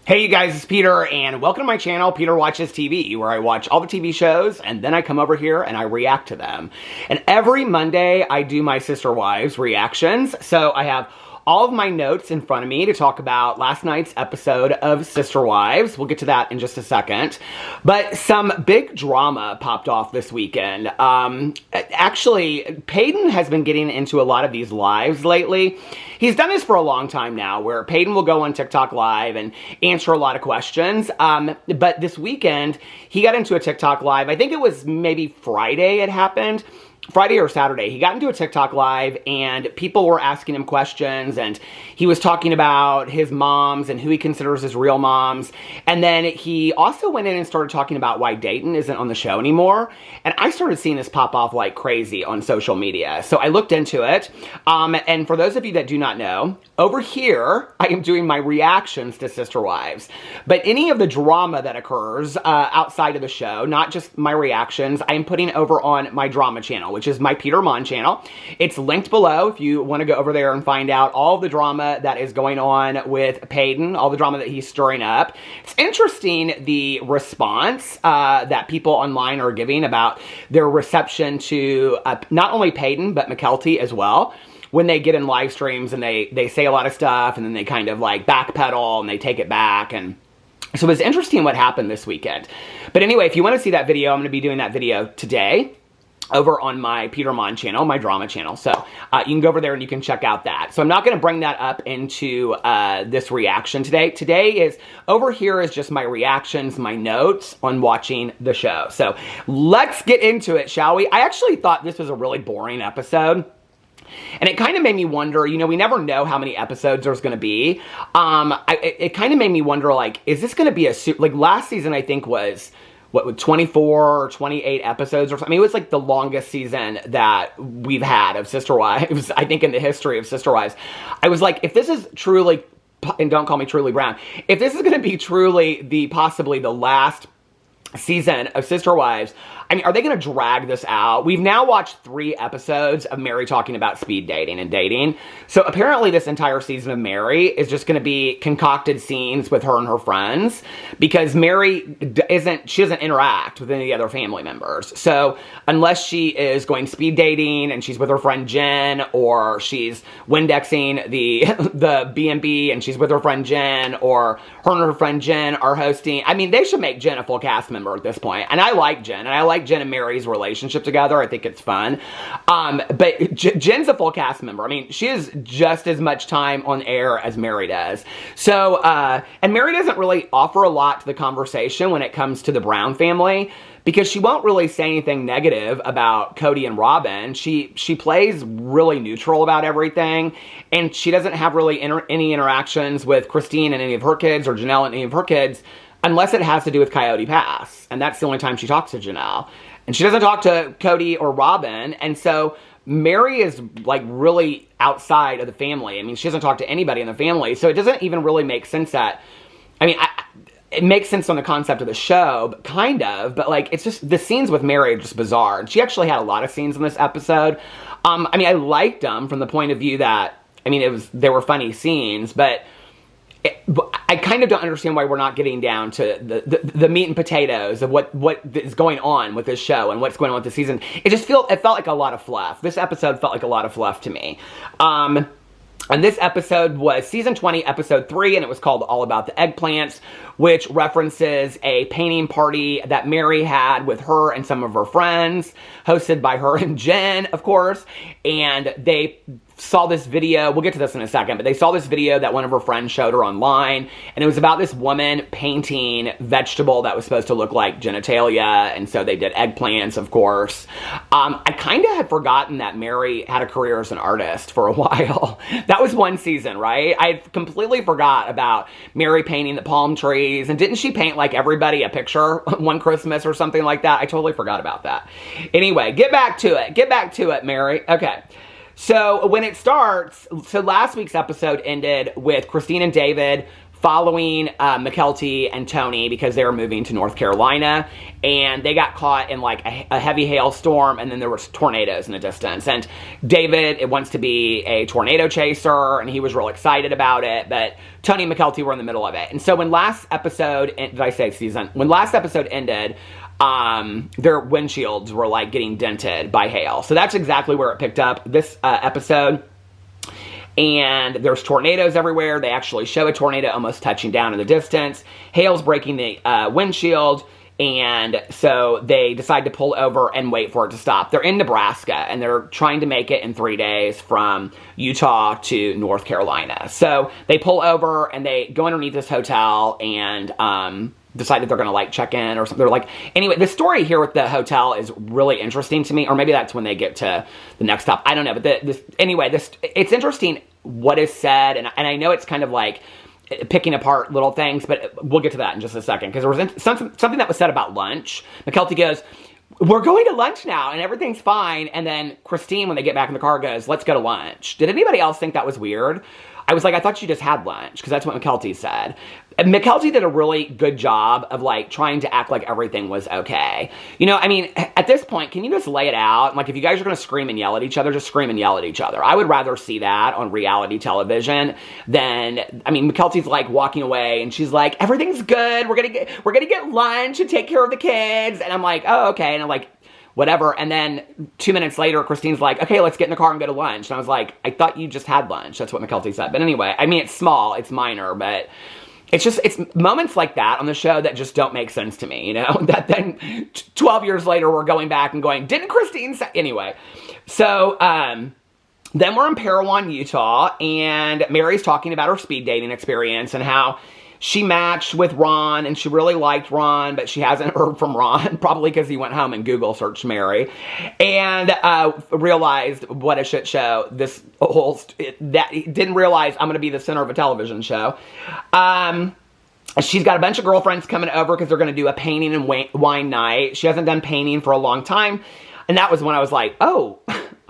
Hey you guys, it's Peter, and welcome to my channel, Peter Watches TV, where I watch all the TV shows, and then I come over here and I react to them. And every Monday, I do my Sister Wives reactions, so I have all of my notes in front of me to talk about last night's episode of Sister Wives. We'll get to that in just a second. But some big drama popped off this weekend. Actually, Peyton has been getting into a lot of these lives lately. He's done this for a long time now, where Peyton will go on TikTok Live and answer a lot of questions. But this weekend, he got into a TikTok Live. I think it was maybe Friday it happened. Friday or Saturday, he got into a TikTok Live and people were asking him questions, and he was talking about his moms and who he considers his real moms. And then he also went in and started talking about why Dayton isn't on the show anymore. And I started seeing this pop off like crazy on social media. So I looked into it. And for those of you that do not know, over here, I am doing my reactions to Sister Wives. But any of the drama that occurs outside of the show, not just my reactions, I am putting over on my drama channel, which is my Peter Mon channel. It's linked below if you want to go over there and find out all the drama that is going on with Peyton, all the drama that he's stirring up. It's interesting the response that people online are giving about their reception to not only Peyton, but McKelty as well. When they get in live streams and they say a lot of stuff and then they kind of like backpedal and they take it back. And so it was interesting what happened this weekend. But anyway, if you want to see that video, I'm going to be doing that video today over on my Peter Mon channel, my drama channel. So you can go over there and you can check out that. So I'm not going to bring that up into this reaction today. Today is, over here is just my reactions, my notes on watching the show. So let's get into it, shall we? I actually thought this was a really boring episode. And it kind of made me wonder, you know, we never know how many episodes there's going to be. It kind of made me wonder, like, is this going to be like last season, I think was, what, 24 or 28 episodes or something? I mean, it was like the longest season that we've had of Sister Wives, I think, in the history of Sister Wives. I was like, if this is truly, and don't call me Truly Brown, if this is going to be truly possibly the last season of Sister Wives, I mean, are they going to drag this out? We've now watched 3 episodes of Mary talking about speed dating and dating. So apparently this entire season of Mary is just going to be concocted scenes with her and her friends, because Mary she doesn't interact with any of the other family members. So unless she is going speed dating and she's with her friend Jen, or she's Windexing the B&B and she's with her friend Jen, or her and her friend Jen are hosting. I mean, they should make Jen a full cast member at this point. And I like Jen, and I like Jen and Mary's relationship together. I think it's fun. But Jen's a full cast member. I mean, she has just as much time on air as Mary does. So, and Mary doesn't really offer a lot to the conversation when it comes to the Brown family, because she won't really say anything negative about Cody and Robin. She plays really neutral about everything, and she doesn't have really any interactions with Christine and any of her kids, or Janelle and any of her kids, unless it has to do with Coyote Pass. And that's the only time she talks to Janelle. And she doesn't talk to Cody or Robin. And so Mary is like really outside of the family. I mean, she doesn't talk to anybody in the family. So it doesn't even really make sense that, I mean, it makes sense on the concept of the show, but kind of, but like, it's just, the scenes with Mary are just bizarre. And she actually had a lot of scenes in this episode. I mean, I liked them from the point of view that, I mean, they were funny scenes, but I kind of don't understand why we're not getting down to the meat and potatoes of what is going on with this show and what's going on with the season. It felt like a lot of fluff. This episode felt like a lot of fluff to me. And this episode was season 20, episode 3, and it was called All About the Eggplants, which references a painting party that Mary had with her and some of her friends, hosted by her and Jen, of course. And they saw this video, we'll get to this in a second, but they saw this video that one of her friends showed her online, and it was about this woman painting vegetable that was supposed to look like genitalia, and so they did eggplants, of course. I kind of had forgotten that Mary had a career as an artist for a while. That was one season, right? I completely forgot about Mary painting the palm trees, and didn't she paint like everybody a picture one Christmas or something like that? I totally forgot about that. Anyway, get back to it, Mary. Okay. So when it starts, so last week's episode ended with Christine and David following McKelty and Tony because they were moving to North Carolina, and they got caught in like a heavy hailstorm, and then there was tornadoes in the distance. And David wants to be a tornado chaser, and he was real excited about it, but Tony and McKelty were in the middle of it. And so when last episode, did I say season? When last episode ended, their windshields were like getting dented by hail. So that's exactly where it picked up this episode. And there's tornadoes everywhere. They actually show a tornado almost touching down in the distance. Hail's breaking the windshield. And so they decide to pull over and wait for it to stop. They're in Nebraska, and they're trying to make it in 3 days from Utah to North Carolina. So they pull over, and they go underneath this hotel and decide that they're going to, like, check in or something. They're like, anyway, the story here with the hotel is really interesting to me. Or maybe that's when they get to the next stop. I don't know. But it's interesting what is said. And I know it's kind of like picking apart little things, but we'll get to that in just a second. Because there was something that was said about lunch. McKelty goes, we're going to lunch now, and everything's fine. And then Christine, when they get back in the car, goes, let's go to lunch. Did anybody else think that was weird? I was like, I thought you just had lunch, because that's what McKelty said. And McKelty did a really good job of, like, trying to act like everything was okay. You know, I mean, at this point, can you just lay it out? Like, if you guys are going to scream and yell at each other, just scream and yell at each other. I would rather see that on reality television than, I mean, McKelty's, like, walking away, and she's like, everything's good, we're gonna get lunch and take care of the kids. And I'm like, oh, okay. And I'm like, whatever. And then 2 minutes later, Christine's like, okay, let's get in the car and go to lunch. And I was like, I thought you just had lunch. That's what McKelty said. But anyway, I mean, it's small, it's minor, but it's moments like that on the show that just don't make sense to me, you know? That then 12 years later, we're going back and going, didn't Christine say? Anyway, so then we're in Parowan, Utah, and Mary's talking about her speed dating experience and how she matched with Ron, and she really liked Ron, but she hasn't heard from Ron, probably because he went home and Google searched Mary, and realized what a shit show this whole, that he didn't realize I'm going to be the center of a television show. She's got a bunch of girlfriends coming over because they're going to do a painting and wine night. She hasn't done painting for a long time, and that was when I was like, oh,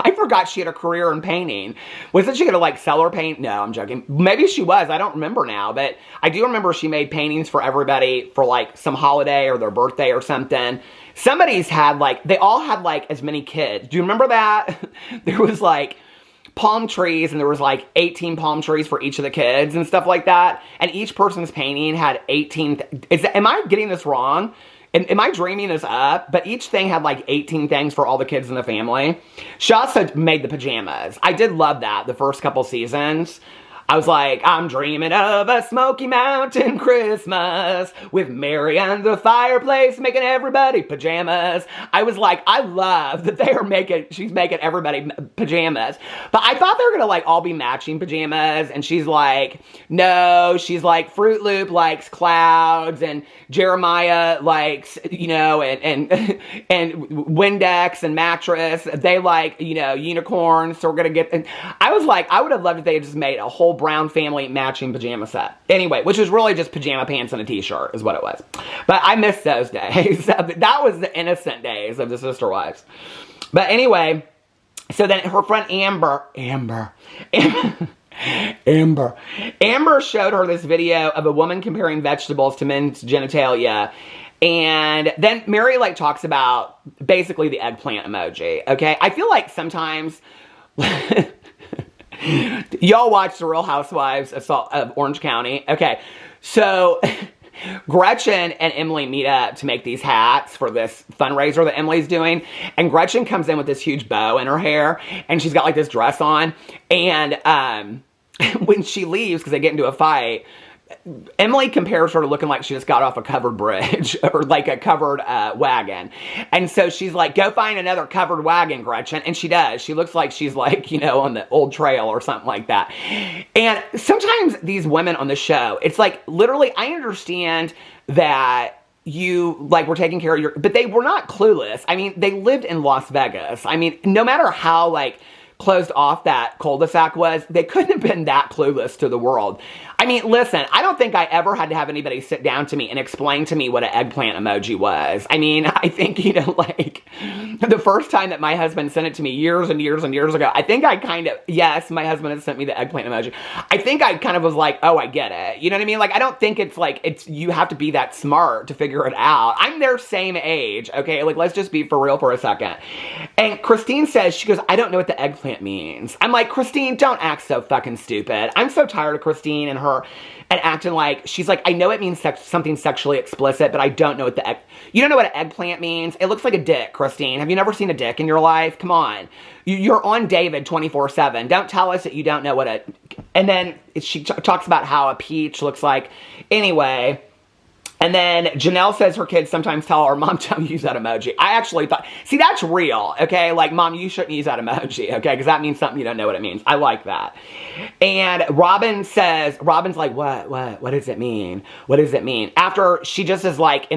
I forgot she had a career in painting. Wasn't she going to, like, sell her paint? No, I'm joking. Maybe she was. I don't remember now. But I do remember she made paintings for everybody for, like, some holiday or their birthday or something. Somebody's had, like, they all had, like, as many kids. Do you remember that? There was, like, palm trees, and there was, like, 18 palm trees for each of the kids and stuff like that. And each person's painting had 18. Am I getting this wrong? Am I dreaming this up? But each thing had like 18 things for all the kids in the family. She also made the pajamas. I did love that the first couple seasons. I was like, I'm dreaming of a Smoky Mountain Christmas with Mary and the fireplace making everybody pajamas. I was like, I love that she's making everybody pajamas. But I thought they were going to like all be matching pajamas. And she's like, no, she's like, Fruit Loop likes clouds, and Jeremiah likes, you know, and Windex and mattress. They like, you know, unicorns. So we're going to get, and I was like, I would have loved if they had just made a whole Brown family matching pajama set. Anyway, which was really just pajama pants and a t-shirt is what it was. But I missed those days. That was the innocent days of the Sister Wives. But anyway, so then her friend Amber showed her this video of a woman comparing vegetables to men's genitalia. And then Mary like talks about basically the eggplant emoji. Okay. I feel like sometimes y'all watch The Real Housewives of Orange County. Okay, so Gretchen and Emily meet up to make these hats for this fundraiser that Emily's doing. And Gretchen comes in with this huge bow in her hair, and she's got like this dress on. And when she leaves, because they get into a fight, Emily compares her to looking like she just got off a covered bridge or like a covered wagon. And so she's like, go find another covered wagon, Gretchen. And she does. She looks like she's like, you know, on the old trail or something like that. And sometimes these women on the show, it's like literally, I understand that you like were taking care of but they were not clueless. I mean, they lived in Las Vegas. I mean, no matter how like closed off that cul-de-sac was, they couldn't have been that clueless to the world. I mean, listen, I don't think I ever had to have anybody sit down to me and explain to me what an eggplant emoji was. I mean, I think, you know, like, the first time that my husband sent it to me years and years and years ago, I think I kind of, yes, my husband had sent me the eggplant emoji. I think I kind of was like, oh, I get it. You know what I mean? Like, I don't think it's like, you have to be that smart to figure it out. I'm their same age, okay? Like, let's just be for real for a second. And Christine says, she goes, I don't know what the eggplant means. I'm like, Christine, don't act so fucking stupid. I'm so tired of Christine and her and acting like, she's like, I know it means something sexually explicit, but I don't know what you don't know what an eggplant means? It looks like a dick, Christine. Have you never seen a dick in your life? Come on. You're on David 24/7. Don't tell us that you don't know what and then she talks about how a peach looks like. Anyway, and then Janelle says her kids sometimes tell her, Mom, don't use that emoji. I actually thought, see, that's real, okay? Like, Mom, you shouldn't use that emoji, okay? Because that means something you don't know what it means. I like that. And Robin says, Robin's like, what does it mean? What does it mean? After she just is like,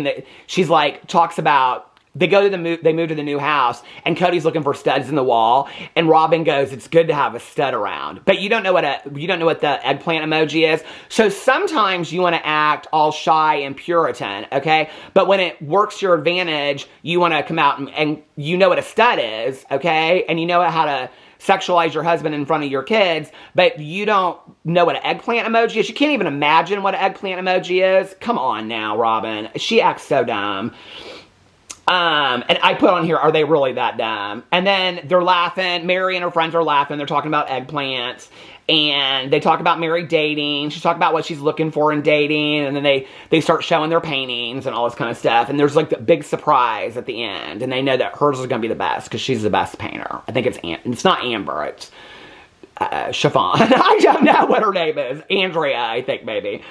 she's like, talks about, they move to the new house, and Cody's looking for studs in the wall, and Robin goes, it's good to have a stud around. But you don't know what the eggplant emoji is. So sometimes you want to act all shy and Puritan, okay? But when it works your advantage, you want to come out and you know what a stud is, okay? And you know how to sexualize your husband in front of your kids, but you don't know what an eggplant emoji is. You can't even imagine what an eggplant emoji is. Come on now, Robin. She acts so dumb. And I put on here, are they really that dumb? And then they're laughing. Mary and her friends are laughing. They're talking about eggplants. And they talk about Mary dating. She's talking about what she's looking for in dating. And then they start showing their paintings and all this kind of stuff. And there's like the big surprise at the end. And they know that hers is going to be the best because she's the best painter. I think it's not Amber. It's Chiffon. I don't know what her name is. Andrea, I think, maybe.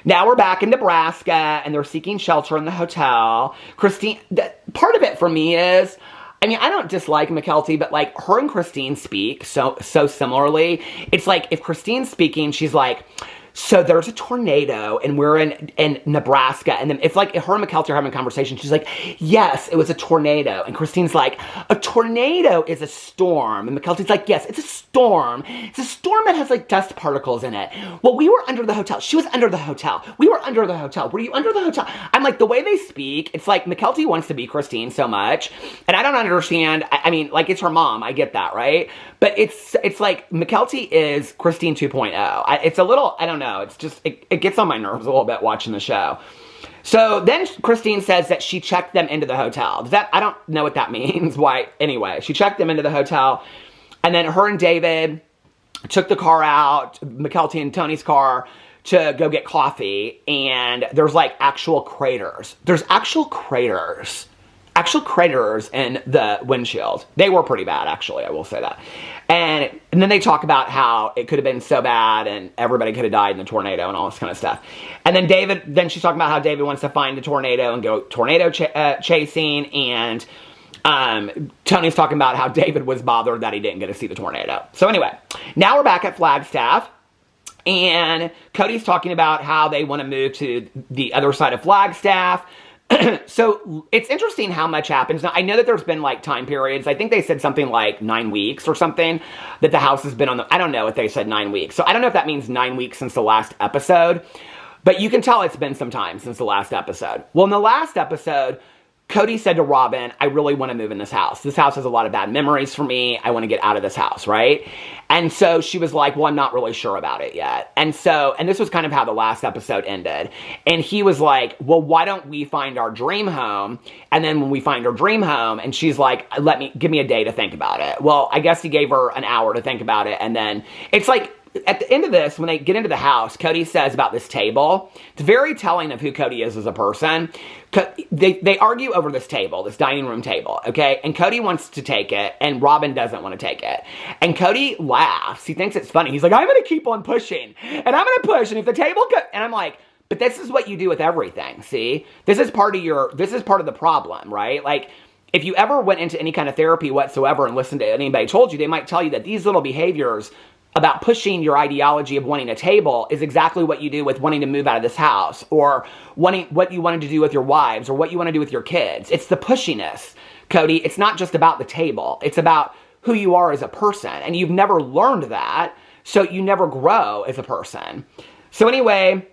Now we're back in Nebraska, and they're seeking shelter in the hotel. Christine, part of it for me is, I mean, I don't dislike McKelty, but like her and Christine speak so similarly. It's like if Christine's speaking, she's like, so there's a tornado and we're in Nebraska. And then it's like her and McKelty are having a conversation. She's like, yes, it was a tornado. And Christine's like, a tornado is a storm. And McKelty's like, yes, it's a storm. It's a storm that has like dust particles in it. Well, we were under the hotel. She was under the hotel. We were under the hotel. Were you under the hotel? I'm like, the way they speak, it's like McKelty wants to be Christine so much. And I don't understand. I mean, like, it's her mom. I get that, right? But it's like McKelty is Christine 2.0. It's a little, I don't know. It's just, it gets on my nerves a little bit watching the show. So then Christine says that she checked them into the hotel. I don't know what that means. Why? Anyway, she checked them into the hotel. And then her and David took the car out, McKelty and Tony's car, to go get coffee. And there's like actual craters. There's actual craters in the windshield. They were pretty bad, actually, I will say that. And then they talk about how it could have been so bad and everybody could have died in the tornado and all this kind of stuff. And then she's talking about how David wants to find the tornado and go tornado chasing. And Tony's talking about how David was bothered that he didn't get to see the tornado. So anyway, now we're back at Flagstaff. And Cody's talking about how they want to move to the other side of Flagstaff. So it's interesting how much happens. Now, I know that there's been like time periods. I think they said something like 9 weeks or something that the house has been on I don't know if they said 9 weeks. So I don't know if that means 9 weeks since the last episode, but you can tell it's been some time since the last episode. Well, in the last episode, Cody said to Robin, I really want to move in this house. This house has a lot of bad memories for me. I want to get out of this house, right? And so she was like, well, I'm not really sure about it yet. And this was kind of how the last episode ended. And he was like, well, why don't we find our dream home? And then when we find our dream home, and she's like, give me a day to think about it. Well, I guess he gave her an hour to think about it. And then it's like, at the end of this, when they get into the house, Cody says about this table. It's very telling of who Cody is as a person. They argue over this table, this dining room table, okay? And Cody wants to take it, and Robin doesn't want to take it. And Cody laughs. He thinks it's funny. He's like, I'm going to keep on pushing, and I'm going to push, and if the table and I'm like, but this is what you do with everything, see? This is part of the problem, right? Like, if you ever went into any kind of therapy whatsoever and listened to anybody told you, they might tell you that these little behaviors about pushing your ideology of wanting a table is exactly what you do with wanting to move out of this house, or what you wanted to do with your wives, or what you want to do with your kids. It's the pushiness, Cody. It's not just about the table. It's about who you are as a person. And you've never learned that, so you never grow as a person. So anyway,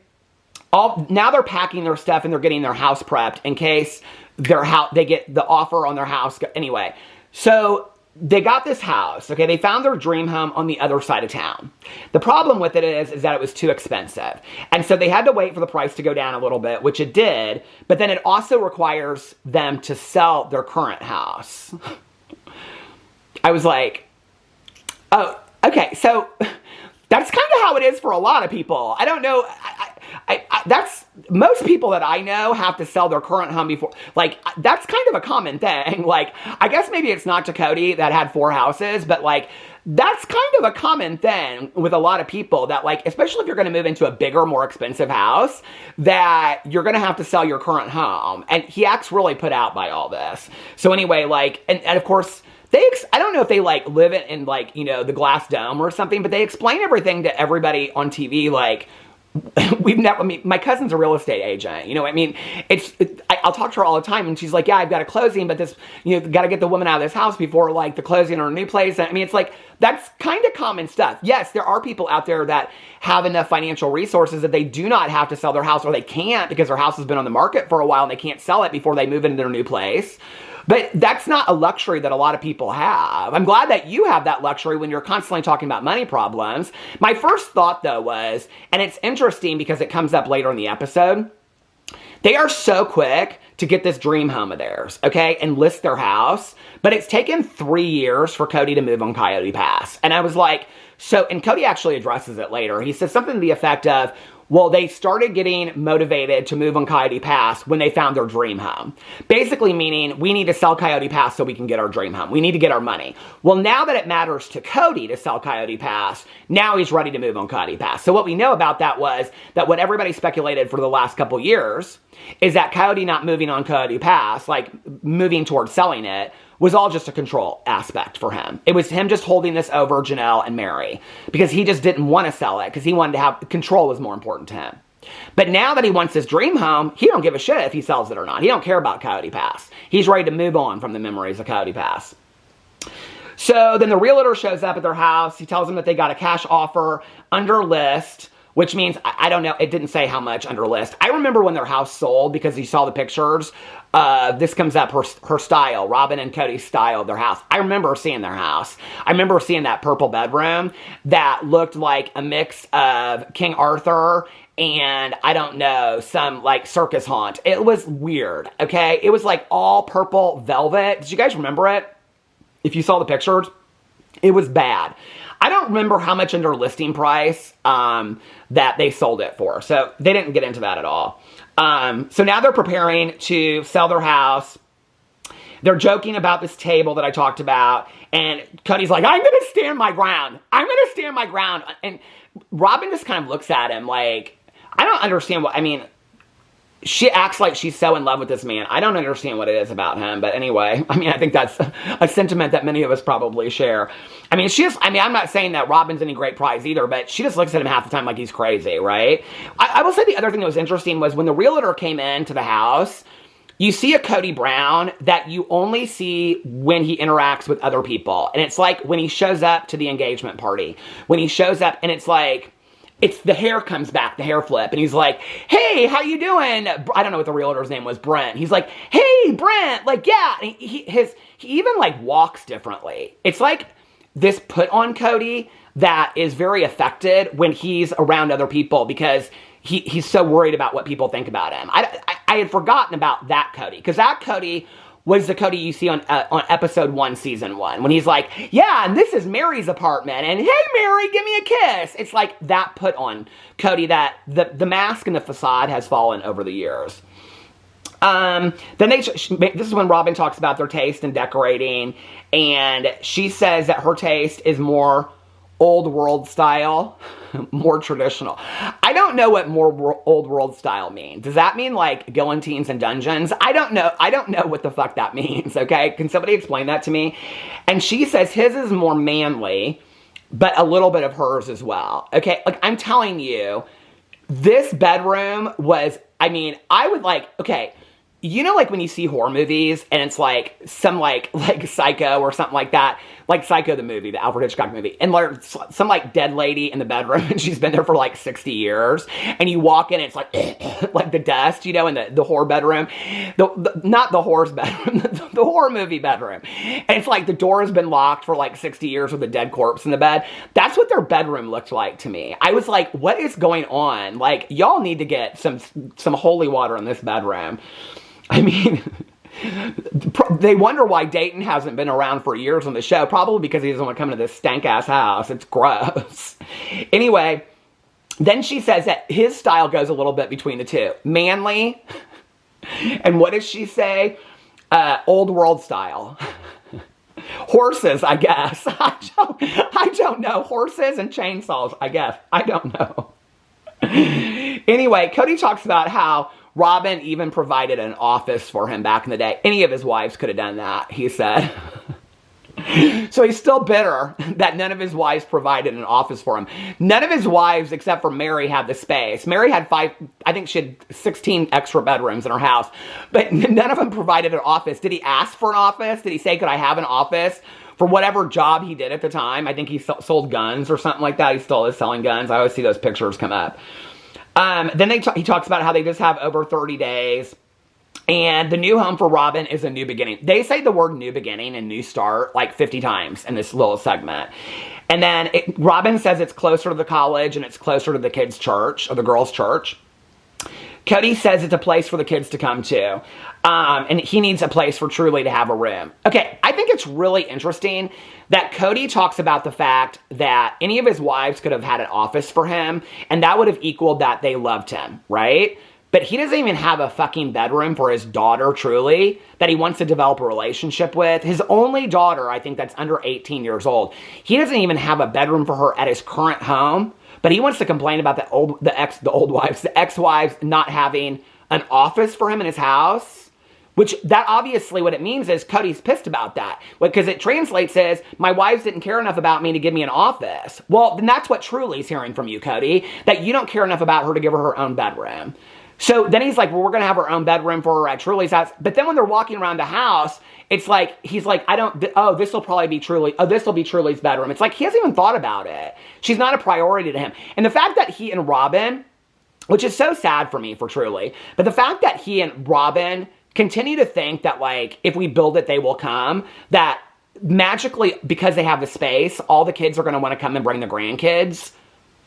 now they're packing their stuff and they're getting their house prepped in case they get the offer on their house. Anyway, so they got this house, okay? They found their dream home on the other side of town. The problem with it is that it was too expensive. And so they had to wait for the price to go down a little bit, which it did, but then it also requires them to sell their current house. I was like, oh, okay, so that's kind of how it is for a lot of people. I don't know, that's, most people that I know have to sell their current home before, like, that's kind of a common thing. Like, I guess maybe it's not to Cody that had 4 houses, but like, that's kind of a common thing with a lot of people that, like, especially if you're going to move into a bigger, more expensive house, that you're going to have to sell your current home. And he acts really put out by all this. So anyway, like, and of course, I don't know if they like live in like, you know, the glass dome or something, but they explain everything to everybody on TV. Like, I mean, my cousin's a real estate agent, you know what I mean? I'll talk to her all the time and she's like, yeah, I've got a closing, but this, you know, got to get the woman out of this house before like the closing or a new place. I mean, it's like, that's kind of common stuff. Yes, there are people out there that have enough financial resources that they do not have to sell their house, or they can't because their house has been on the market for a while and they can't sell it before they move into their new place. But that's not a luxury that a lot of people have. I'm glad that you have that luxury when you're constantly talking about money problems. My first thought, though, was, and it's interesting because it comes up later in the episode, they are so quick to get this dream home of theirs, okay, and list their house. But it's taken 3 years for Cody to move on Coyote Pass. And I was like, so, and Cody actually addresses it later. He says something to the effect of, well, they started getting motivated to move on Coyote Pass when they found their dream home. Basically meaning, we need to sell Coyote Pass so we can get our dream home. We need to get our money. Well, now that it matters to Cody to sell Coyote Pass, now he's ready to move on Coyote Pass. So what we know about that was that what everybody speculated for the last couple years is that Coyote not moving on Coyote Pass, like moving towards selling it, was all just a control aspect for him. It was him just holding this over Janelle and Mary because he just didn't want to sell it because he wanted to have, control was more important to him. But now that he wants his dream home, he don't give a shit if he sells it or not. He don't care about Coyote Pass. He's ready to move on from the memories of Coyote Pass. So then the realtor shows up at their house. He tells them that they got a cash offer under list, which means, I don't know, it didn't say how much under list. I remember when their house sold because you saw the pictures. This comes up, her style, Robin and Cody's style of their house. I remember seeing their house. I remember seeing that purple bedroom that looked like a mix of King Arthur and, I don't know, some like circus haunt. It was weird, okay? It was like all purple velvet. Did you guys remember it? If you saw the pictures, it was bad. I don't remember how much under listing price that they sold it for. So they didn't get into that at all. So now they're preparing to sell their house. They're joking about this table that I talked about. And Cody's like, I'm going to stand my ground. I'm going to stand my ground. And Robin just kind of looks at him like, I don't understand what, I mean, she acts like she's so in love with this man. I don't understand what it is about him. But anyway, I mean, I think that's a sentiment that many of us probably share. I mean, I'm not saying that Robin's any great prize either, but she just looks at him half the time like he's crazy, right? I will say the other thing that was interesting was when the realtor came into the house, you see a Cody Brown that you only see when he interacts with other people. And it's like when he shows up to the engagement party. When he shows up and it's like, the hair comes back, the hair flip, and he's like, hey, how you doing? I don't know what the realtor's name was, Brent. He's like, hey, Brent, like, yeah. And he even, like, walks differently. It's like this put on Cody that is very affected when he's around other people because he's so worried about what people think about him. I had forgotten about that Cody, because that Cody was the Cody you see on episode 1, season 1, when he's like, yeah, and this is Mary's apartment, and hey, Mary, give me a kiss. It's like that put on Cody that the mask and the facade has fallen over the years. Then this is when Robin talks about their taste in decorating, and she says that her taste is more old world style, more traditional. I don't know what more old world style means. Does that mean like Guillotines and Dungeons? I don't know. I don't know what the fuck that means, okay? Can somebody explain that to me? And she says his is more manly, but a little bit of hers as well, okay? Like, I'm telling you, this bedroom was, I mean, I would like, okay, you know, like when you see horror movies and it's like some like Psycho or something like that, like Psycho the movie, the Alfred Hitchcock movie, and like some like dead lady in the bedroom, and she's been there for like 60 years, and you walk in, and it's like like the dust, you know, in the horror bedroom, not the horror's bedroom, the horror movie bedroom, and it's like the door has been locked for like 60 years with a dead corpse in the bed. That's what their bedroom looked like to me. I was like, what is going on? Like, y'all need to get some holy water in this bedroom. I mean, they wonder why Dayton hasn't been around for years on the show. Probably because he doesn't want to come into this stank-ass house. It's gross. Anyway, then she says that his style goes a little bit between the two. Manly, and what does she say? Old world style. Horses, I guess. I don't know. Horses and chainsaws, I guess. I don't know. Anyway, Cody talks about how Robin even provided an office for him back in the day. Any of his wives could have done that, he said. So he's still bitter that none of his wives provided an office for him. None of his wives, except for Mary, had the space. Mary had I think she had 16 extra bedrooms in her house, but none of them provided an office. Did he ask for an office? Did he say, could I have an office? For whatever job he did at the time. I think he sold guns or something like that. He still is selling guns. I always see those pictures come up. Then he talks about how they just have over 30 days. And the new home for Robin is a new beginning. They say the word new beginning and new start like 50 times in this little segment. And then Robin says it's closer to the college and it's closer to the kids' church, or the girls' church. Cody says it's a place for the kids to come to. And he needs a place for Truly to have a room. Okay, I think it's really interesting that Cody talks about the fact that any of his wives could have had an office for him, and that would have equaled that they loved him, right? But he doesn't even have a fucking bedroom for his daughter, Truly, that he wants to develop a relationship with. His only daughter, I think, that's under 18 years old. He doesn't even have a bedroom for her at his current home, but he wants to complain about the ex-wives not having an office for him in his house. Which, that obviously what it means is Cody's pissed about that. Because it translates as, my wives didn't care enough about me to give me an office. Well, then that's what Truly's hearing from you, Cody. That you don't care enough about her to give her her own bedroom. So then he's like, well, we're going to have our own bedroom for her at Truly's house. But then when they're walking around the house, it's like, he's like, this will probably be this will be Truly's bedroom. It's like, he hasn't even thought about it. She's not a priority to him. And the fact that he and Robin, which is so sad for me, for Truly, but the fact that he and Robin continue to think that, like, if we build it, they will come, that magically, because they have the space, all the kids are going to want to come and bring the grandkids.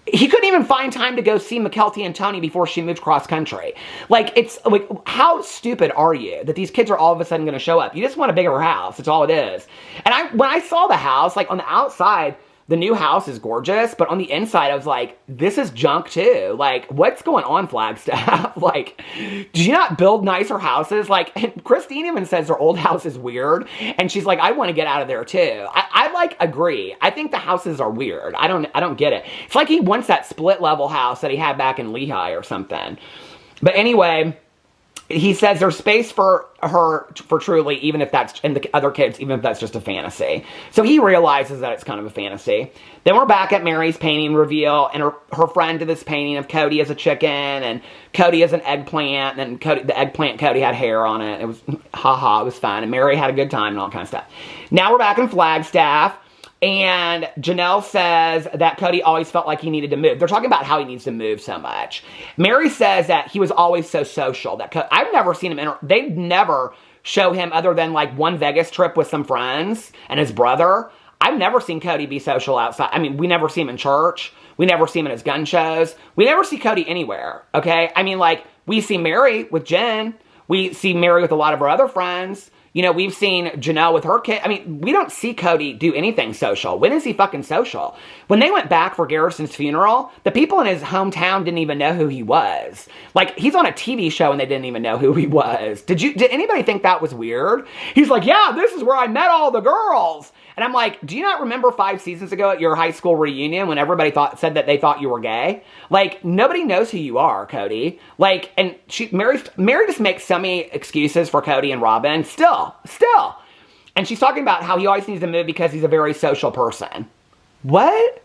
He couldn't even find time to go see McKelty and Tony before she moved cross country. Like, it's like, how stupid are you that these kids are all of a sudden going to show up? You just want a bigger house. That's all it is. And when I saw the house, like, on the outside, the new house is gorgeous, but on the inside, I was like, this is junk too. Like, what's going on, Flagstaff? Like, did you not build nicer houses? Like, Christine even says her old house is weird, and she's like, I want to get out of there too. I like, agree. I think the houses are weird. I don't get it. It's like he wants that split level house that he had back in Lehigh or something. But anyway, he says there's space for her, for Truly, even if that's, and the other kids, even if that's just a fantasy. So he realizes that it's kind of a fantasy. Then we're back at Mary's painting reveal, and her friend did this painting of Cody as a chicken, and Cody as an eggplant, and the eggplant Cody had hair on it. It was, haha, it was fun, and Mary had a good time and all kind of stuff. Now we're back in Flagstaff. And Janelle says that Cody always felt like he needed to move. They're talking about how he needs to move so much. Mary says that he was always so social. That I've never seen him, they'd never show him other than like one Vegas trip with some friends and his brother. I've never seen Cody be social outside. I mean, we never see him in church. We never see him in his gun shows. We never see Cody anywhere, okay? I mean, like, we see Mary with Jen. We see Mary with a lot of her other friends. You know, we've seen Janelle with her kid. I mean, we don't see Cody do anything social. When is he fucking social? When they went back for Garrison's funeral, the people in his hometown didn't even know who he was. Like, he's on a TV show and they didn't even know who he was. Did anybody think that was weird? He's like, yeah, this is where I met all the girls. And I'm like, do you not remember 5 seasons ago at your high school reunion when everybody said that they thought you were gay? Like, nobody knows who you are, Cody. Like, and Mary just makes so many excuses for Cody and Robin. Still. And she's talking about how he always needs to move because he's a very social person. What?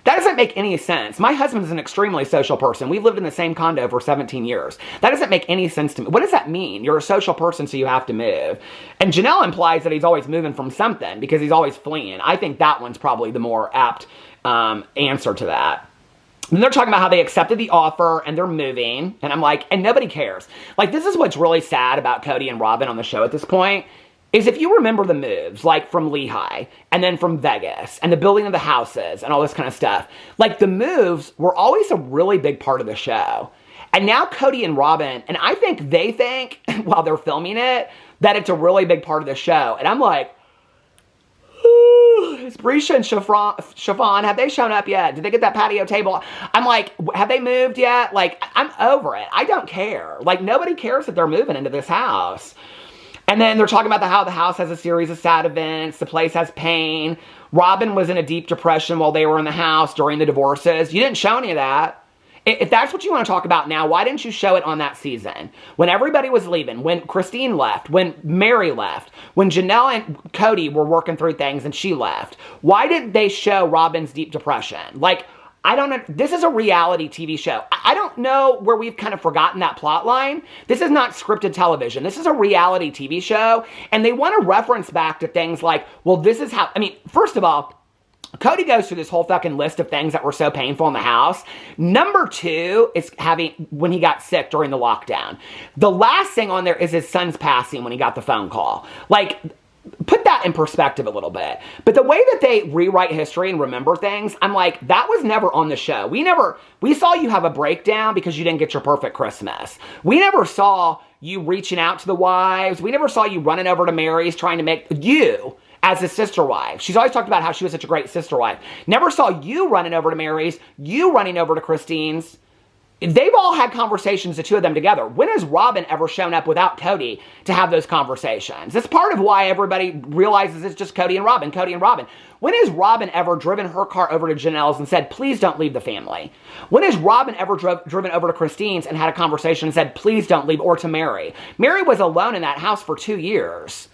That doesn't make any sense. My husband's an extremely social person. We've lived in the same condo for 17 years. That doesn't make any sense to me. What does that mean? You're a social person, so you have to move. And Janelle implies that he's always moving from something because he's always fleeing. I think that one's probably the more apt answer to that. And they're talking about how they accepted the offer and they're moving. And I'm like, and nobody cares. Like, this is what's really sad about Cody and Robin on the show at this point, is if you remember the moves, like from Lehigh and then from Vegas and the building of the houses and all this kind of stuff, like the moves were always a really big part of the show. And now Cody and Robin, and I think they think, while they're filming it, that it's a really big part of the show. And I'm like, is Brisha and Siobhan, have they shown up yet? Did they get that patio table? I'm like, have they moved yet? Like, I'm over it. I don't care. Like, nobody cares that they're moving into this house. And then they're talking about how the house has a series of sad events. The place has pain. Robin was in a deep depression while they were in the house during the divorces. You didn't show any of that. If that's what you want to talk about now, why didn't you show it on that season? When everybody was leaving, when Christine left, when Mary left, when Janelle and Cody were working through things and she left, why didn't they show Robin's deep depression? Like, I don't know. This is a reality TV show. I don't know where we've kind of forgotten that plot line. This is not scripted television. This is a reality TV show. And they want to reference back to things like, well, this is how, I mean, first of all, Cody goes through this whole fucking list of things that were so painful in the house. Number 2 is when he got sick during the lockdown. The last thing on there is his son's passing when he got the phone call. Like, put that in perspective a little bit. But the way that they rewrite history and remember things, I'm like, that was never on the show. We saw you have a breakdown because you didn't get your perfect Christmas. We never saw you reaching out to the wives. We never saw you running over to Mary's trying to make you as a sister wife. She's always talked about how she was such a great sister wife. Never saw you running over to Mary's, you running over to Christine's. They've all had conversations, the two of them together. When has Robin ever shown up without Cody to have those conversations? That's part of why everybody realizes it's just Cody and Robin, Cody and Robin. When has Robin ever driven her car over to Janelle's and said, please don't leave the family? When has Robin ever driven over to Christine's and had a conversation and said, please don't leave, or to Mary? Mary was alone in that house for 2 years.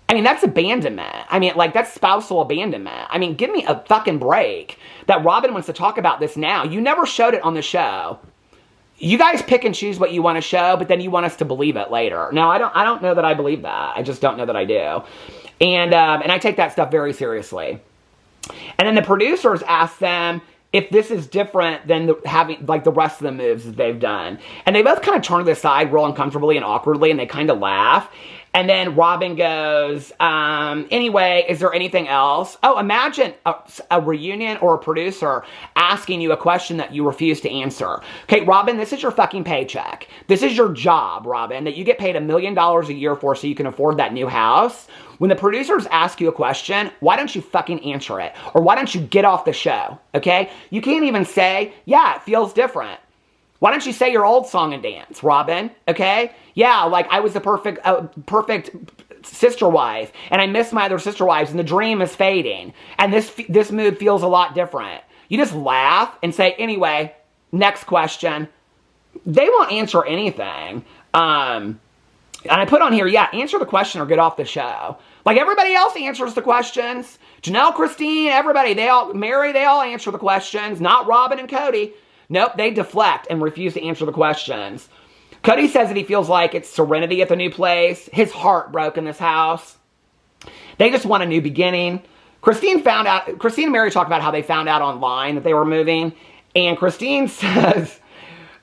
I mean, that's abandonment. I mean, like, that's spousal abandonment. I mean, give me a fucking break that Robin wants to talk about this now. You never showed it on the show. You guys pick and choose what you want to show, but then you want us to believe it later. Now, I don't know that I believe that. I just don't know that I do. And I take that stuff very seriously. And then the producers ask them if this is different than having, like, the rest of the moves that they've done. And they both kind of turn to the side real uncomfortably and awkwardly, and they kind of laugh. And then Robin goes, anyway, is there anything else? Oh, imagine a reunion or a producer asking you a question that you refuse to answer. Okay, Robin, this is your fucking paycheck. This is your job, Robin, that you get paid $1 million a year for so you can afford that new house. When the producers ask you a question, why don't you fucking answer it? Or why don't you get off the show, okay? You can't even say, yeah, it feels different. Why don't you say your old song and dance, Robin, okay? Yeah, like, I was the perfect sister wife, and I miss my other sister wives, and the dream is fading, and this mood feels a lot different. You just laugh and say, anyway, next question. They won't answer anything. And I put on here, yeah, answer the question or get off the show. Like, everybody else answers the questions. Janelle, Christine, everybody, Mary, they all answer the questions. Not Robin and Cody. Nope, they deflect and refuse to answer the questions. Cody says that he feels like it's serenity at the new place. His heart broke in this house. They just want a new beginning. Christine and Mary talk about how they found out online that they were moving. And Christine says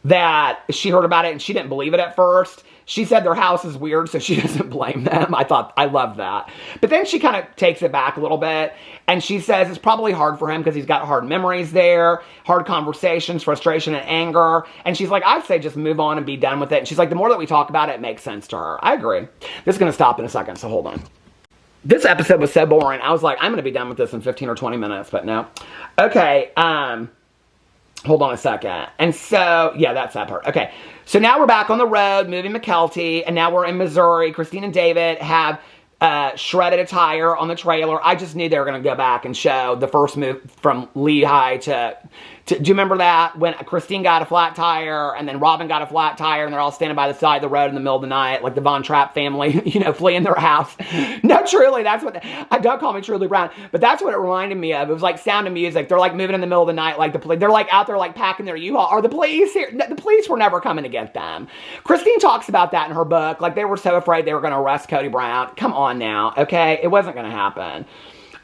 that she heard about it and she didn't believe it at first. She said their house is weird, so she doesn't blame them. I love that. But then she kind of takes it back a little bit, and she says it's probably hard for him because he's got hard memories there, hard conversations, frustration, and anger. And she's like, I'd say just move on and be done with it. And she's like, the more that we talk about it, it makes sense to her. I agree. This is going to stop in a second, so hold on. This episode was so boring. I was like, I'm going to be done with this in 15 or 20 minutes, but no. Okay, hold on a second. And so, yeah, that's that part. Okay, so now we're back on the road, moving McKelty, and now we're in Missouri. Christine and David have shredded a tire on the trailer. I just knew they were going to go back and show the first move from Lehigh Do you remember that? When Christine got a flat tire, and then Robin got a flat tire, and they're all standing by the side of the road in the middle of the night, like the Von Trapp family, you know, fleeing their house. No, truly, that's what, don't call me Truly Brown, but that's what it reminded me of. It was like Sound of Music. They're like moving in the middle of the night, like the police. They're like out there like packing their U-Haul. Are the police here? No, the police were never coming to get them. Christine talks about that in her book. Like they were so afraid they were going to arrest Cody Brown. Come on now, okay? It wasn't going to happen.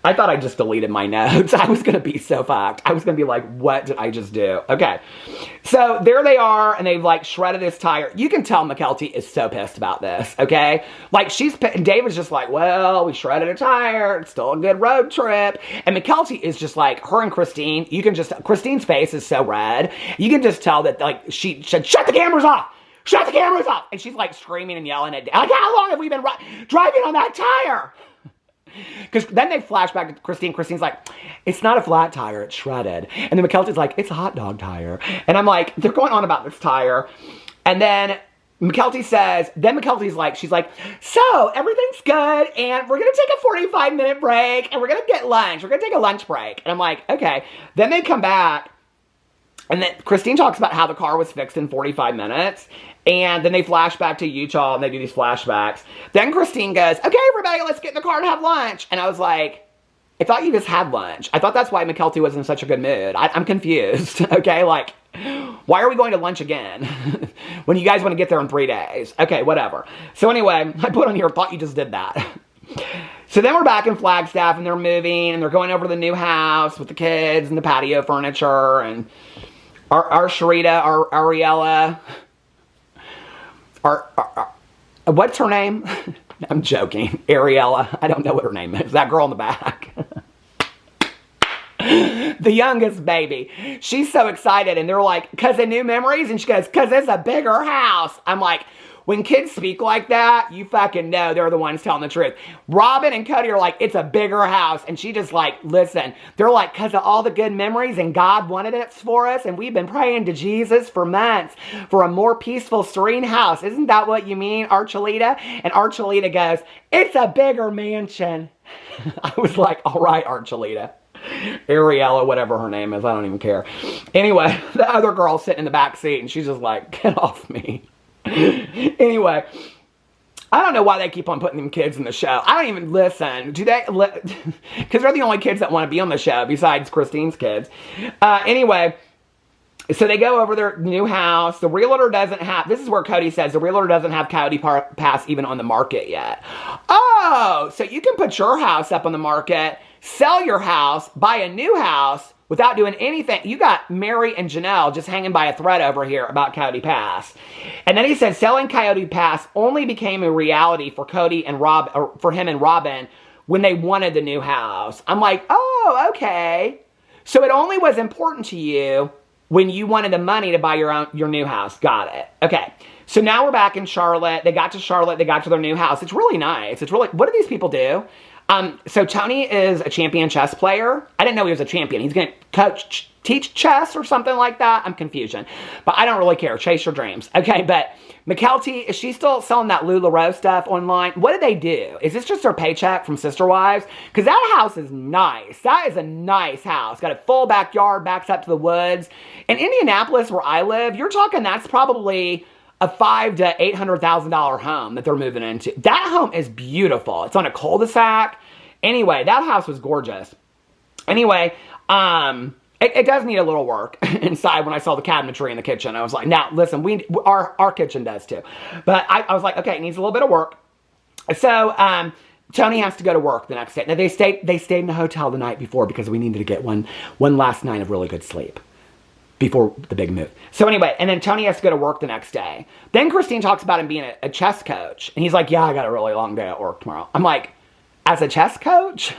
I thought I just deleted my notes. I was going to be so fucked. I was going to be like, what did I just do? Okay. So there they are, and they've like shredded this tire. You can tell McKelty is so pissed about this, okay? Like David's just like, well, we shredded a tire. It's still a good road trip. And McKelty is just like, her and Christine, Christine's face is so red. You can just tell that like she said, shut the cameras off. Shut the cameras off. And she's like screaming and yelling at Dave. Like, how long have we been driving on that tire? Because then they flash back to Christine. Christine's like, it's not a flat tire, it's shredded. And then McKelty's like, it's a hot dog tire. And I'm like, they're going on about this tire. And then McKelty says, she's like, so everything's good, and we're going to take a 45-minute break, and we're going to get lunch. We're going to take a lunch break. And I'm like, okay. Then they come back, and then Christine talks about how the car was fixed in 45 minutes. And then they flash back to Utah, and they do these flashbacks. Then Christine goes, okay, everybody, let's get in the car and have lunch. And I was like, I thought you just had lunch. I thought that's why McKelty was in such a good mood. I'm confused, okay? Like, why are we going to lunch again when you guys want to get there in 3 days? Okay, whatever. So anyway, I put on here, thought you just did that. So then we're back in Flagstaff, and they're moving, and they're going over to the new house with the kids and the patio furniture, and our Sharita, our Ariella... what's her name? I'm joking. Ariella. I don't know what her name is. That girl in the back. The youngest baby. She's so excited. And they're like, because of new memories? And she goes, because it's a bigger house. I'm like, when kids speak like that, you fucking know they're the ones telling the truth. Robin and Cody are like, it's a bigger house. And she just like, listen, they're like, because of all the good memories and God wanted it for us. And we've been praying to Jesus for months for a more peaceful, serene house. Isn't that what you mean, Archuleta? And Archuleta goes, it's a bigger mansion. I was like, all right, Archuleta. Ariella, whatever her name is. I don't even care. Anyway, the other girl's sitting in the back seat and she's just like, get off me. Anyway, I don't know why they keep on putting them kids in the show. I don't even listen. Do they? Because they're the only kids that want to be on the show besides Christine's kids. Anyway, so they go over their new house. The realtor doesn't have, this is where Cody says, the realtor doesn't have Coyote Pass even on the market yet. Oh, so you can put your house up on the market, sell your house, buy a new house, without doing anything. You got Mary and Janelle just hanging by a thread over here about Coyote Pass. And then he said selling Coyote Pass only became a reality for Cody and for him and Robin when they wanted the new house. I'm like, oh, okay. So it only was important to you when you wanted the money to buy your new house. Got it. Okay. So now we're back in Charlotte. They got to Charlotte. They got to their new house. It's really nice. It's really, what do these people do? So Tony is a champion chess player. I didn't know he was a champion. He's going to teach chess or something like that. I'm confusion. But I don't really care. Chase your dreams. Okay, but McKelty, is she still selling that LuLaRoe stuff online? What do they do? Is this just her paycheck from Sister Wives? Because that house is nice. That is a nice house. Got a full backyard, backs up to the woods. In Indianapolis, where I live, you're talking that's probably a $500,000 to $800,000 home that they're moving into. That home is beautiful. It's on a cul-de-sac. Anyway, that house was gorgeous. Anyway, it does need a little work inside. When I saw the cabinetry in the kitchen, I was like, now listen, our kitchen does too. But I was like, okay, it needs a little bit of work. So Tony has to go to work the next day. Now they stayed in the hotel the night before because we needed to get one last night of really good sleep before the big move. So anyway, and then Tony has to go to work the next day. Then Christine talks about him being a chess coach. And he's like, yeah, I got a really long day at work tomorrow. I'm like, as a chess coach?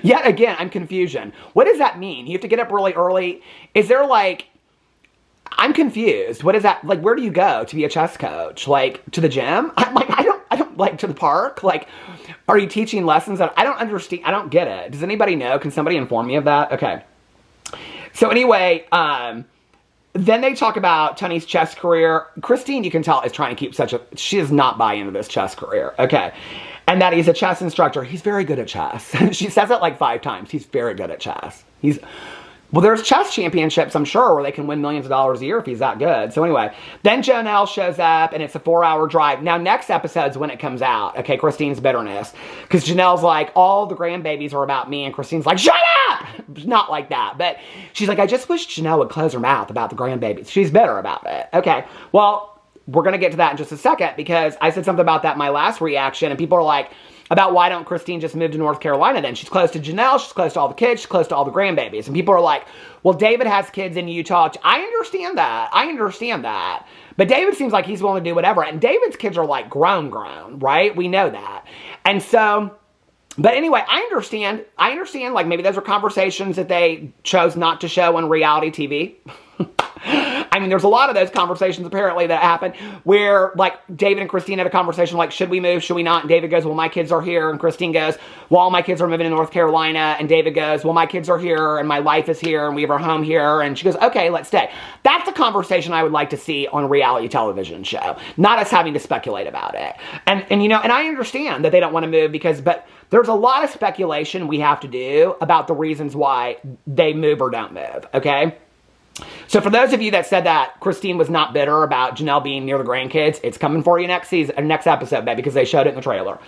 Yet again, I'm confusion. What does that mean? You have to get up really early? Is there like, I'm confused. What is that? Like, where do you go to be a chess coach? Like, to the gym? I'm like, I don't like to the park. Like, are you teaching lessons? I don't understand. I don't get it. Does anybody know? Can somebody inform me of that? Okay. So anyway, then they talk about Tony's chess career. Christine, you can tell, is trying to keep she does not buy into this chess career. Okay. And that he's a chess instructor. He's very good at chess. She says it like 5 times. He's very good at chess. Well, there's chess championships, I'm sure, where they can win millions of dollars a year if he's that good. So anyway, then Janelle shows up, and it's a 4-hour drive. Now, next episode's when it comes out, okay, Christine's bitterness. Because Janelle's like, all the grandbabies are about me, and Christine's like, shut up! Not like that, but she's like, I just wish Janelle would close her mouth about the grandbabies. She's bitter about it. Okay, well, we're going to get to that in just a second, because I said something about that in my last reaction, and people are like, about why don't Christine just move to North Carolina then? She's close to Janelle, she's close to all the kids, she's close to all the grandbabies. And people are like, well, David has kids in Utah. I understand that. But David seems like he's willing to do whatever. And David's kids are like grown, right? We know that. And so, but anyway, I understand, like maybe those are conversations that they chose not to show on reality TV. I mean, there's a lot of those conversations apparently that happen where like David and Christine had a conversation like, should we move, should we not? And David goes, well, my kids are here. And Christine goes, well, all my kids are moving to North Carolina. And David goes, well, my kids are here and my life is here and we have our home here. And she goes, okay, let's stay. That's a conversation I would like to see on a reality television show, not us having to speculate about it. And you know, and I understand that they don't want to move but there's a lot of speculation we have to do about the reasons why they move or don't move, okay? So for those of you that said that Christine was not bitter about Janelle being near the grandkids, it's coming for you next episode, babe, because they showed it in the trailer.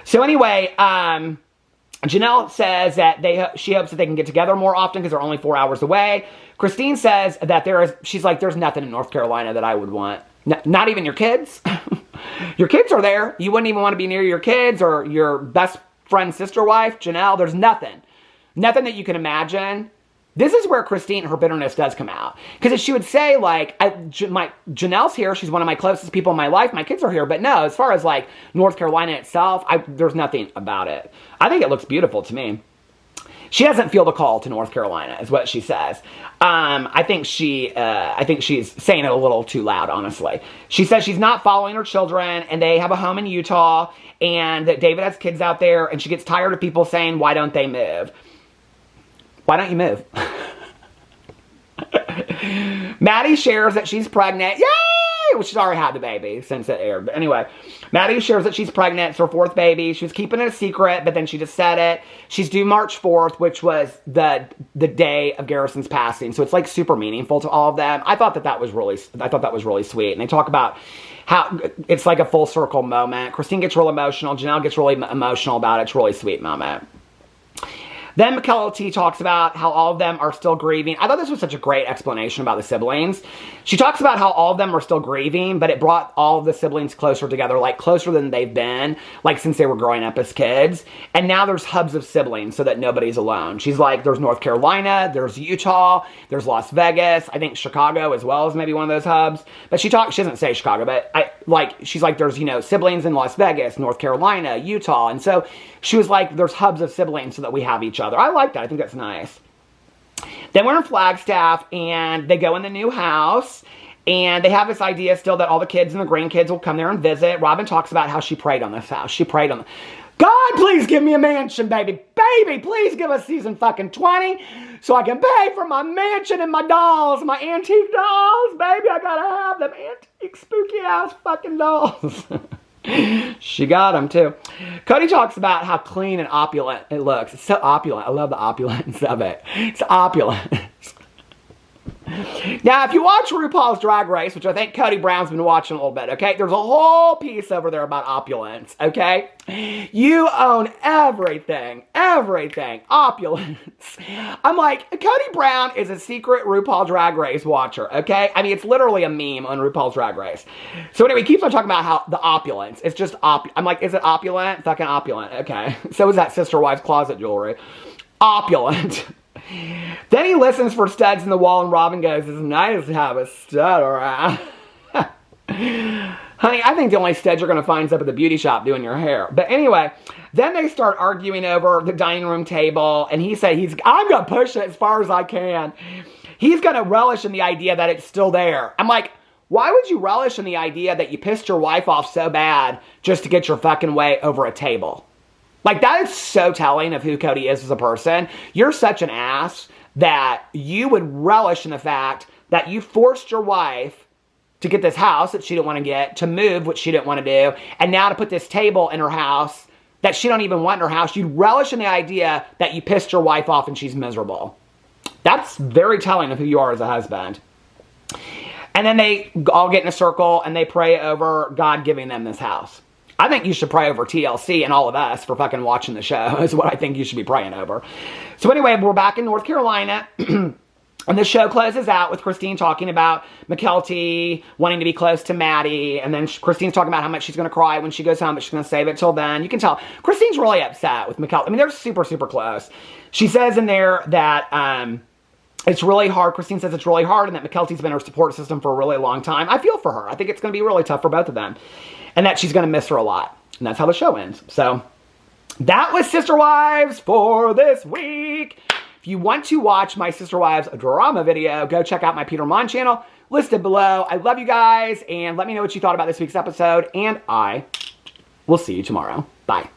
So anyway, Janelle says that she hopes that they can get together more often because they're only 4 hours away. Christine says that she's like, there's nothing in North Carolina that I would want. Not even your kids. Your kids are there. You wouldn't even want to be near your kids or your best friend's sister wife, Janelle. There's nothing that you can imagine. This is where Christine, her bitterness does come out. Because if she would say, like, Janelle's here, she's one of my closest people in my life, my kids are here, but no, as far as, like, North Carolina itself, there's nothing about it. I think it looks beautiful to me. She doesn't feel the call to North Carolina, is what she says. I think she's saying it a little too loud, honestly. She says she's not following her children, and they have a home in Utah, and that David has kids out there, and she gets tired of people saying, why don't they move? Why don't you move? Maddie shares that she's pregnant. Yay! Well, she's already had the baby since it aired. But anyway, Maddie shares that she's pregnant. It's her 4th baby. She was keeping it a secret, but then she just said it. She's due March 4th, which was the day of Garrison's passing. So it's like super meaningful to all of them. I thought that was really sweet. And they talk about how it's like a full circle moment. Christine gets real emotional. Janelle gets really emotional about it. It's a really sweet moment. Then Michaela T talks about how all of them are still grieving. I thought this was such a great explanation about the siblings. She talks about how all of them are still grieving, but it brought all of the siblings closer together, like closer than they've been, like since they were growing up as kids. And now there's hubs of siblings so that nobody's alone. She's like, there's North Carolina, there's Utah, there's Las Vegas. I think Chicago as well is maybe one of those hubs. But she doesn't say Chicago, but she's like, there's, siblings in Las Vegas, North Carolina, Utah. And so she was like, there's hubs of siblings so that we have each other. I like that. I think that's nice. Then we're in Flagstaff, and they go in the new house, and they have this idea still that all the kids and the grandkids will come there and visit. Robin talks about how she prayed on this house. She prayed on God, please give me a mansion, baby. Baby, please give us season fucking 20 so I can pay for my mansion and my dolls, my antique dolls. Baby, I gotta have them antique, spooky-ass fucking dolls. She got them too. Cody talks about how clean and opulent it looks. It's so opulent. I love the opulence of it. It's opulent. Now, if you watch RuPaul's Drag Race, which I think Cody Brown's been watching a little bit, okay? There's a whole piece over there about opulence, okay? You own everything. Everything. Opulence. I'm like, Cody Brown is a secret RuPaul Drag Race watcher, okay? I mean, it's literally a meme on RuPaul's Drag Race. So anyway, he keeps on talking about how the opulence. It's just I'm like, is it opulent? Fucking opulent, okay. So is that sister wife's closet jewelry. Opulent. Then he listens for studs in the wall, and Robin goes, it's nice to have a stud around. Honey, I think the only studs you're going to find is up at the beauty shop doing your hair. But anyway, then they start arguing over the dining room table, and he said, I'm going to push it as far as I can. He's going to relish in the idea that it's still there. I'm like, why would you relish in the idea that you pissed your wife off so bad just to get your fucking way over a table? Like, that is so telling of who Cody is as a person. You're such an ass that you would relish in the fact that you forced your wife to get this house that she didn't want to get, to move, which she didn't want to do, and now to put this table in her house that she don't even want in her house. You'd relish in the idea that you pissed your wife off and she's miserable. That's very telling of who you are as a husband. And then they all get in a circle and they pray over God giving them this house. I think you should pray over TLC and all of us for fucking watching the show is what I think you should be praying over. So anyway, we're back in North Carolina. And the show closes out with Christine talking about McKelty wanting to be close to Maddie. And then Christine's talking about how much she's going to cry when she goes home, but she's going to save it till then. You can tell Christine's really upset with McKelty. I mean, they're super, super close. She says in there that it's really hard. Christine says it's really hard and that McKelty's been her support system for a really long time. I feel for her. I think it's going to be really tough for both of them. And that she's going to miss her a lot. And that's how the show ends. So that was Sister Wives for this week. If you want to watch my Sister Wives drama video, go check out my Peter Mon channel listed below. I love you guys, and let me know what you thought about this week's episode, and I will see you tomorrow. Bye.